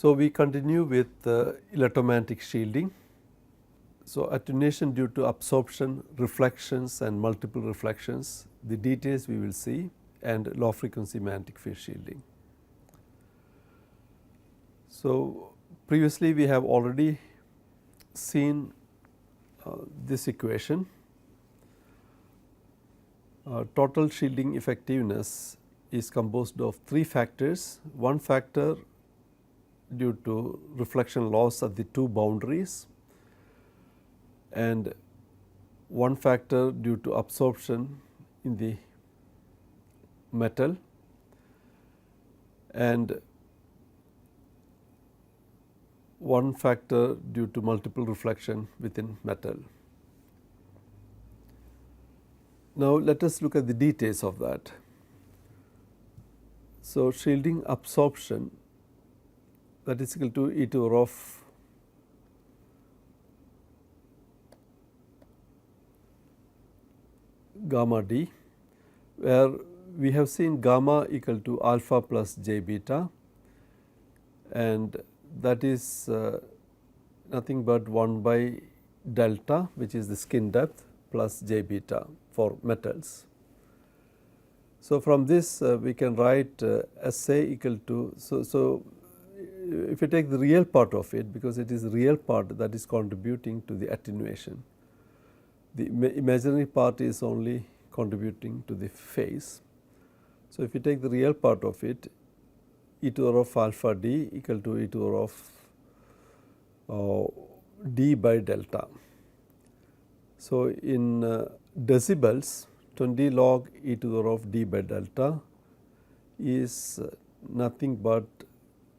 So, we continue with electromagnetic shielding. So, attenuation due to absorption, reflections and multiple reflections, the details we will see, and low frequency magnetic field shielding. So, previously we have already seen this equation. Total shielding effectiveness is composed of three factors. One factor due to reflection loss at the two boundaries, and one factor due to absorption in the metal, and one factor due to multiple reflection within metal. Now, let us look at the details of that. So, shielding absorption, that is equal to e to the power of gamma d, where we have seen gamma equal to alpha plus j beta, and that is nothing but 1 by delta, which is the skin depth, plus j beta for metals. So, from this we can write SA equal to, so if you take the real part of it, because it is the real part that is contributing to the attenuation, the imaginary part is only contributing to the phase. So, if you take the real part of it, e to the power of alpha d equal to e to the power of d by delta. So, in decibels, 20 log e to the power of d by delta is nothing but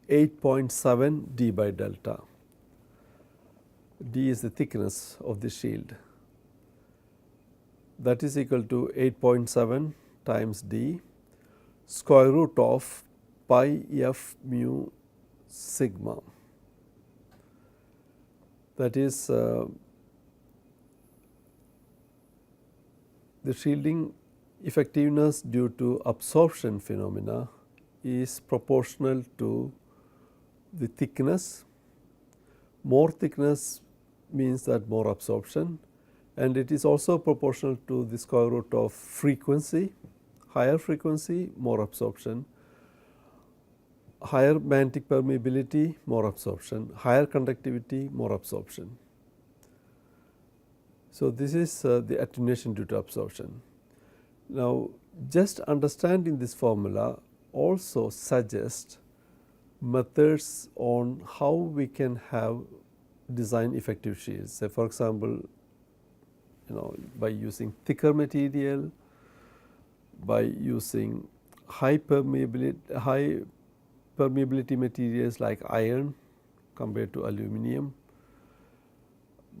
8.7 d by delta. D is the thickness of the shield. That is equal to 8.7 times d square root of pi f mu sigma. That is the shielding effectiveness due to absorption phenomena is proportional to the thickness. More thickness means that more absorption, and it is also proportional to the square root of frequency. Higher frequency, more absorption. Higher magnetic permeability, more absorption. Higher conductivity, more absorption. So, this is the attenuation due to absorption. Now, just understanding this formula also suggests methods on how we can have design effective shields. Say for example, by using thicker material, by using high permeability materials like iron compared to aluminum,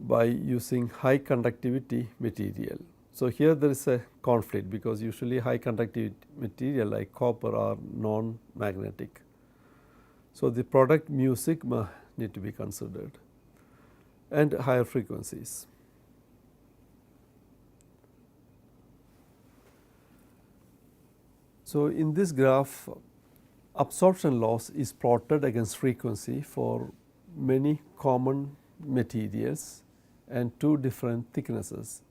by using high conductivity material. So, here there is a conflict, because usually high conductivity material like copper are non-magnetic. So, the product mu sigma need to be considered, and higher frequencies. So, in this graph, absorption loss is plotted against frequency for many common materials and two different thicknesses.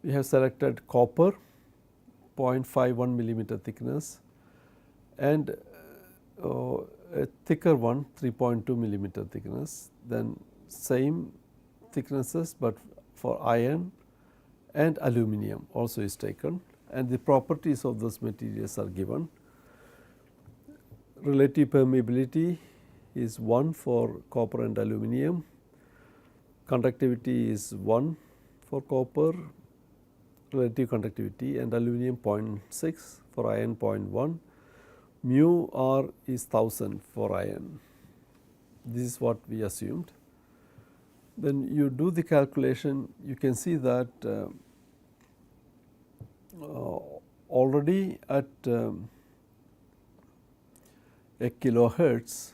We have selected copper 0.51 millimeter thickness and a thicker one 3.2 millimeter thickness, then same thicknesses, but for iron and aluminum also is taken, and the properties of those materials are given. Relative permeability is 1 for copper and aluminum, conductivity is 1 for copper, relative conductivity, and aluminum 0.6, for iron 0.1, mu r is 1000 for iron. This is what we assumed. Then you do the calculation, you can see that already at a kilohertz,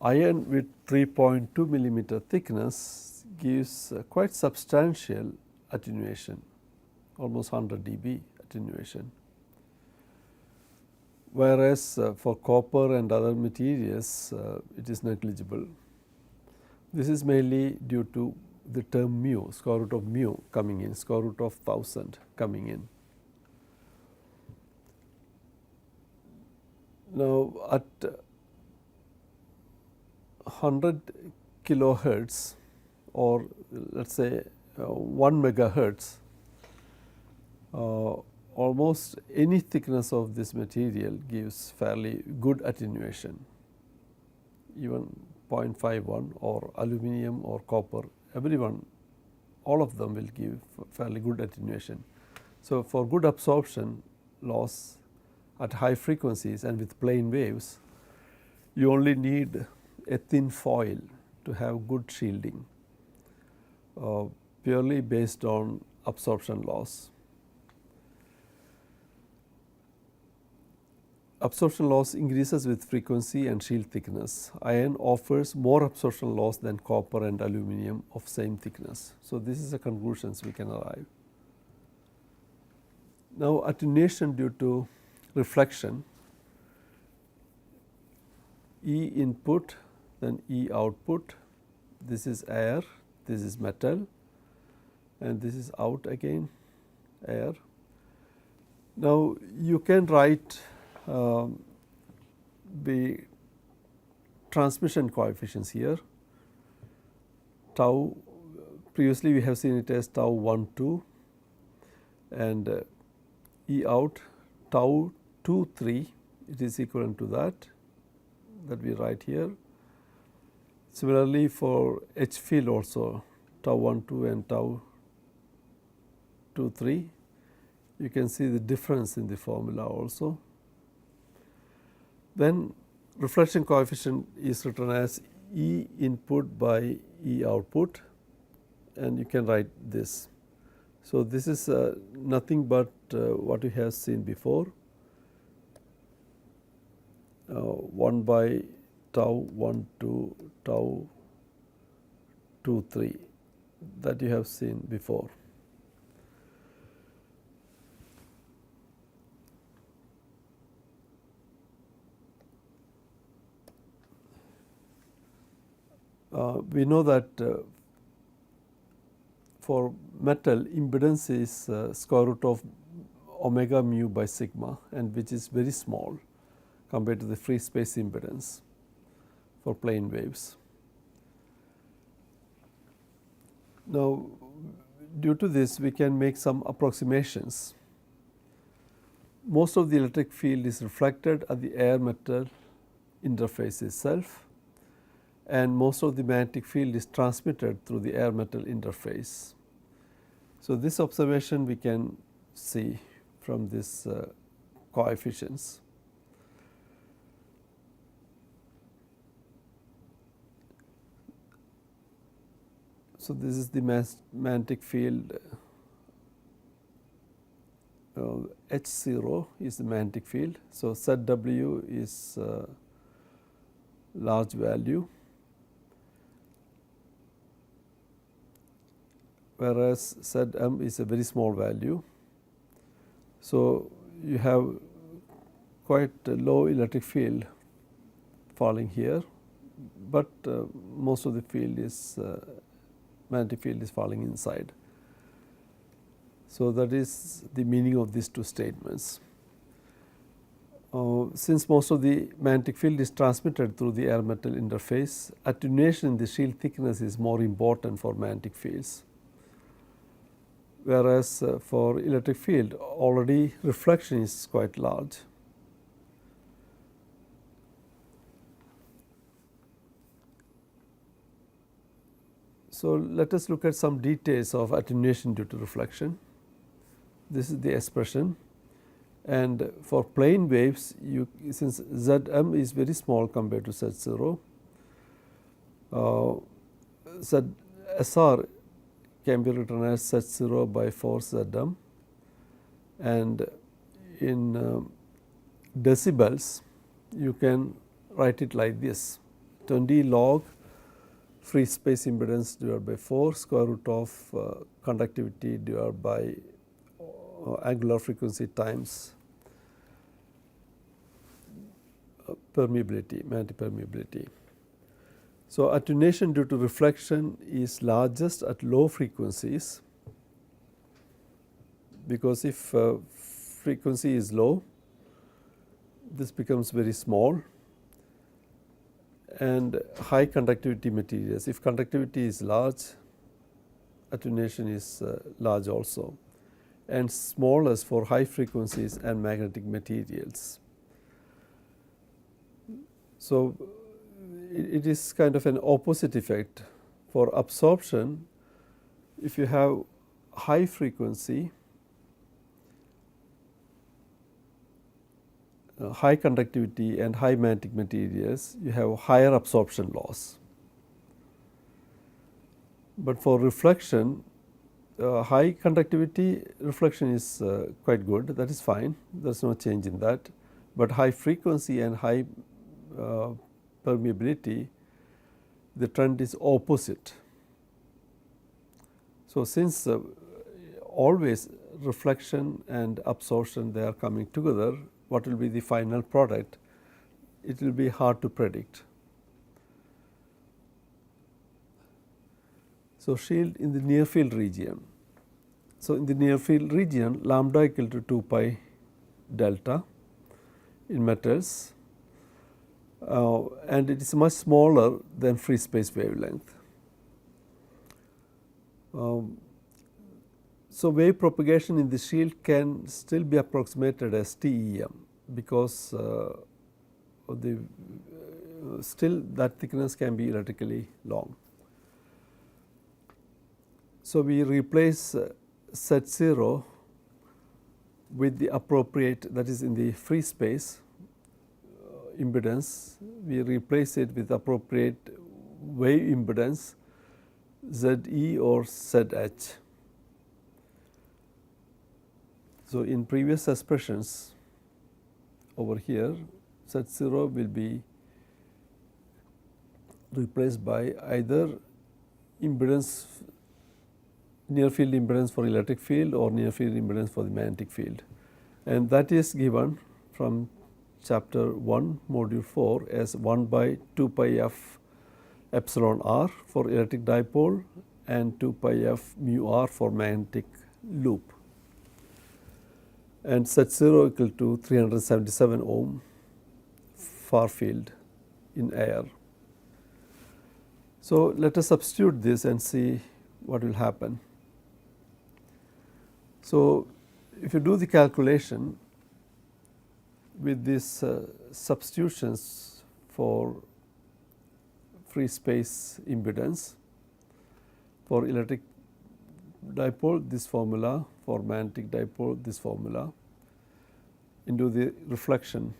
iron with 3.2 millimeter thickness gives quite substantial attenuation, almost 100 dB attenuation. whereas for copper and other materials it is negligible. This is mainly due to the term mu, square root of mu coming in, square root of 1000 coming in. Now, at 100 kilohertz or let us say 1 megahertz, almost any thickness of this material gives fairly good attenuation, even 0.51 or aluminum or copper, everyone, all of them will give fairly good attenuation. So, for good absorption loss at high frequencies and with plane waves, you only need a thin foil to have good shielding, purely based on absorption loss. Absorption loss increases with frequency and shield thickness. Iron offers more absorption loss than copper and aluminum of same thickness. So, this is the conclusions we can arrive. Now, attenuation due to reflection, E input, then E output, this is air, this is metal, and this is out again air. Now, you can write the transmission coefficients here. Tau, previously we have seen it as tau 1 2 and E out tau 2 3, it is equivalent to that we write here. Similarly, for H field also tau 1 2 and tau 2 3, you can see the difference in the formula also. Then reflection coefficient is written as E input by E output, and you can write this. So, this is nothing but what we have seen before, 1 by tau 1 2 tau 2 3 that you have seen before. We know that for metal, impedance is square root of omega mu by sigma, and which is very small compared to the free space impedance for plane waves. Now, due to this we can make some approximations. Most of the electric field is reflected at the air metal interface itself, and most of the magnetic field is transmitted through the air metal interface. So, this observation we can see from this coefficients. So, this is the magnetic field, H0 is the magnetic field. So, ZW is large value, whereas Zm is a very small value. So, you have quite a low electric field falling here, but most of the field is magnetic field is falling inside. So, that is the meaning of these two statements. Since most of the magnetic field is transmitted through the air metal interface, attenuation in the shield thickness is more important for magnetic fields, whereas for electric field already reflection is quite large. So, let us look at some details of attenuation due to reflection. This is the expression, and for plane waves, since Zm is very small compared to Z0, Sr can be written as Z0 by 4 Zm, and in decibels you can write it like this: 20 log free space impedance divided by 4 square root of conductivity divided by angular frequency times permeability, magnetic permeability. So, attenuation due to reflection is largest at low frequencies, because if frequency is low, this becomes very small, and high conductivity materials. If conductivity is large, attenuation is large also, and smallest for high frequencies and magnetic materials. So, it is kind of an opposite effect. For absorption, if you have high frequency, high conductivity and high magnetic materials, you have higher absorption loss. But for reflection, high conductivity reflection is quite good, that is fine, there is no change in that. But high frequency and high permeability, the trend is opposite. So, since always reflection and absorption, they are coming together, what will be the final product? It will be hard to predict. So, shield in the near field region. So, in the near field region, lambda equal to 2 pi delta in metals, and it is much smaller than free space wavelength. So, wave propagation in the shield can still be approximated as TEM, because still that thickness can be electrically long. So, we replace Z0 with the appropriate, that is in the free space impedance, we replace it with appropriate wave impedance ZE or ZH. So, in previous expressions over here, Z0 will be replaced by either impedance, near field impedance for electric field or near field impedance for the magnetic field, and that is given from chapter 1 module 4 as 1 by 2 pi f epsilon r for electric dipole and 2 pi f mu r for magnetic loop, and Z0 equal to 377 ohm far field in air. So, let us substitute this and see what will happen. So, if you do the calculation with these substitutions for free space impedance, for electric dipole this formula, for magnetic dipole this formula, into the reflection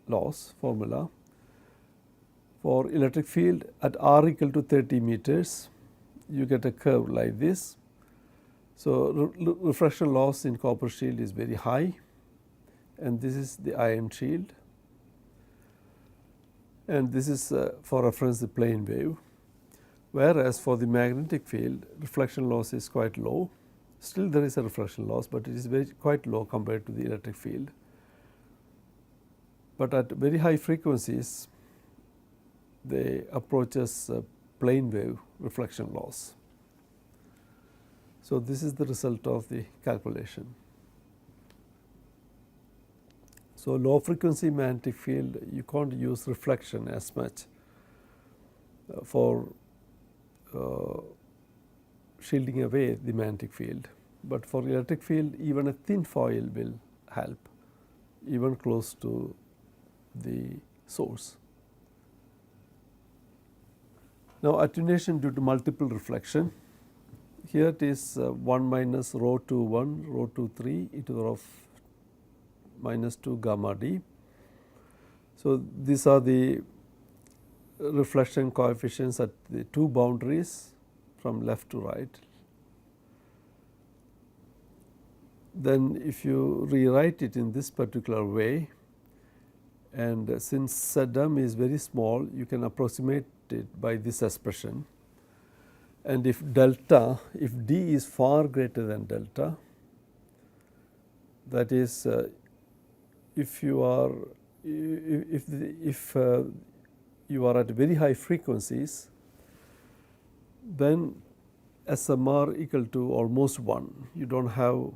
loss formula, for electric field at r equal to 30 meters, you get a curve like this. So, refraction loss in copper shield is very high, and this is the iron shield, and this is for reference the plane wave, whereas for the magnetic field reflection loss is quite low. Still there is a reflection loss, but it is quite low compared to the electric field, but at very high frequencies they approaches plane wave reflection loss. So, this is the result of the calculation. So, low frequency magnetic field, you can't use reflection as much for shielding away the magnetic field, but for electric field even a thin foil will help, even close to the source. Now, attenuation due to multiple reflection. Here it is 1 minus rho 2 1 rho 2 3 e to the power of minus 2 gamma d. So, these are the reflection coefficients at the two boundaries from left to right. Then if you rewrite it in this particular way, and since Zm is very small, you can approximate it by this expression. And if delta, if d is far greater than delta, that is if you are if you are at very high frequencies, then SMR equal to almost 1. You do not have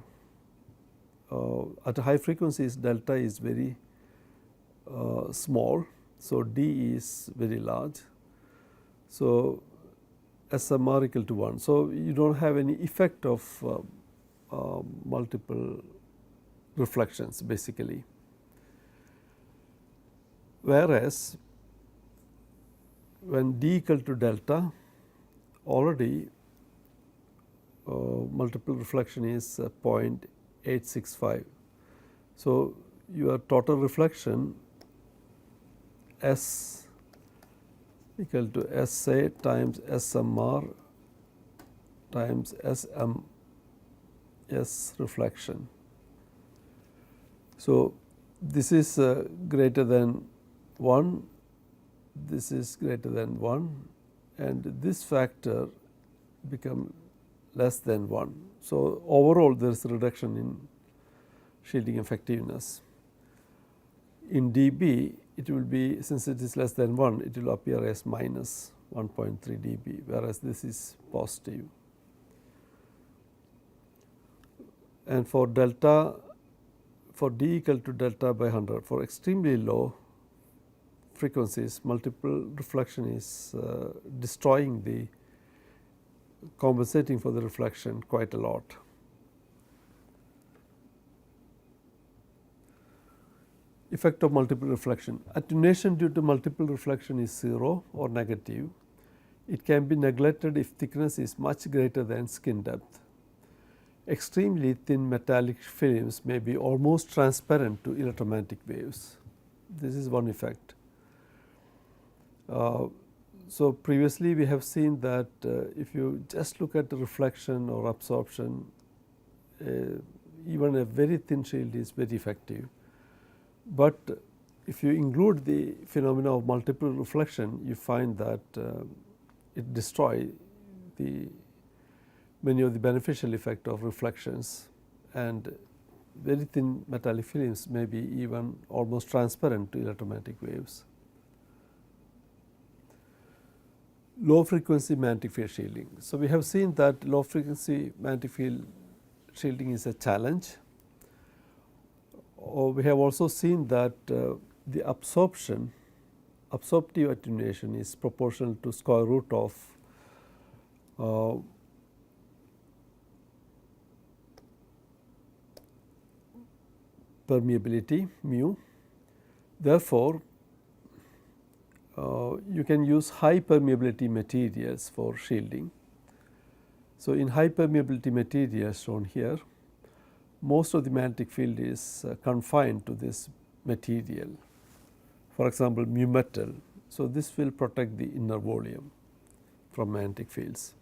at high frequencies delta is very small. So, D is very large. So, SMR equal to 1. So, you do not have any effect of multiple reflections basically. Whereas, when D equal to delta, already multiple reflection is 0.865. So, your total reflection S equal to SA times SMR times SMS reflection. So, this is greater than 1, this is greater than 1, and this factor become less than 1. So, overall there is a reduction in shielding effectiveness. In dB, it will be, since it is less than 1, it will appear as minus 1.3 dB, whereas this is positive. And for delta, for D equal to delta by 100, for extremely low frequencies, multiple reflection is destroying the, compensating for the reflection quite a lot. Effect of multiple reflection. Attenuation due to multiple reflection is 0 or negative. It can be neglected if thickness is much greater than skin depth. Extremely thin metallic films may be almost transparent to electromagnetic waves. This is one effect. So, previously we have seen that if you just look at the reflection or absorption, even a very thin shield is very effective. But if you include the phenomena of multiple reflection, you find that it destroys the many of the beneficial effect of reflections, and very thin metallic films may be even almost transparent to electromagnetic waves. Low frequency magnetic field shielding. So, we have seen that low frequency magnetic field shielding is a challenge. We have also seen that the absorptive attenuation is proportional to square root of permeability mu. Therefore, you can use high permeability materials for shielding. So, in high permeability materials shown here, most of the magnetic field is confined to this material, for example, mu metal. So, this will protect the inner volume from magnetic fields.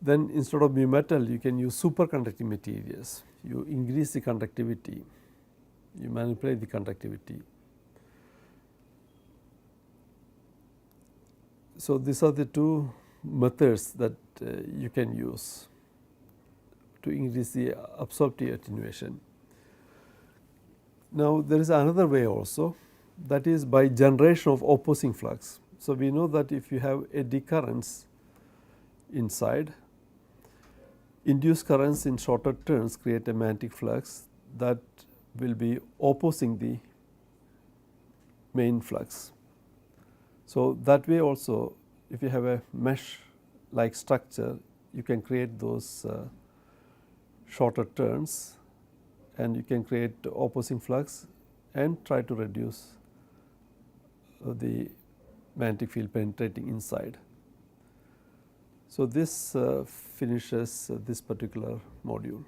Then instead of mu metal, you can use superconducting materials. You increase the conductivity, you manipulate the conductivity. So, these are the two methods that you can use to increase the absorptive attenuation. Now, there is another way also, that is by generation of opposing flux. So, we know that if you have eddy currents inside, induced currents in shorter turns create a magnetic flux that will be opposing the main flux. So, that way also, if you have a mesh like structure, you can create those shorter turns, and you can create opposing flux and try to reduce the magnetic field penetrating inside. So, this finishes this particular module.